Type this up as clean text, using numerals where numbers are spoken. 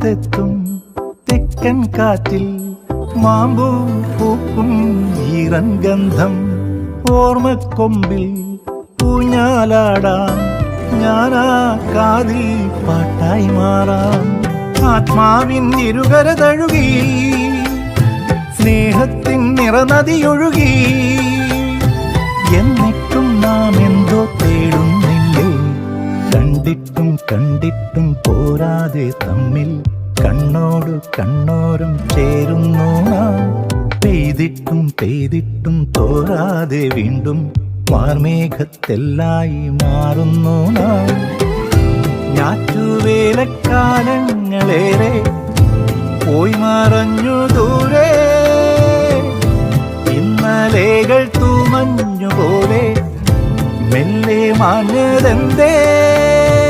മാനത്തെത്തും തെക്കൻ കാറ്റിൽ മാമ്പൂ പൂക്കും ഈറൻ ഗന്ധം. ഓർമ്മക്കൊമ്പിൽ ഊഞ്ഞാലാടാം ഞാനാ കാതിൽ പാട്ടായി മാറാം. ആത്മാവിൻ ഇരുകര തഴുകി സ്നേഹത്തിൻ നിറനദിയൊഴുകി. എന്നിട്ടും നാം എന്തോ തേടുന്നില്ലേ? കണ്ടിട്ടും കണ്ടിട്ടും പോരാതെ തമ്മിൽ കണ്ണോട് കണ്ണോരം ചേരുന്നു നാം. പെയ്തിട്ടും പെയ്തിട്ടും തോരാതെ വീണ്ടും മാർമേഘത്തെല്ലായി മാറുന്നു നാം. ഞാറ്റുവേലക്കാലങ്ങളേറെ പോയി മറഞ്ഞു ദൂരെ. ഇന്നലേകൾ തൂമഞ്ഞുപോലെ മെല്ലെ മാഞ്ഞതെന്തേ?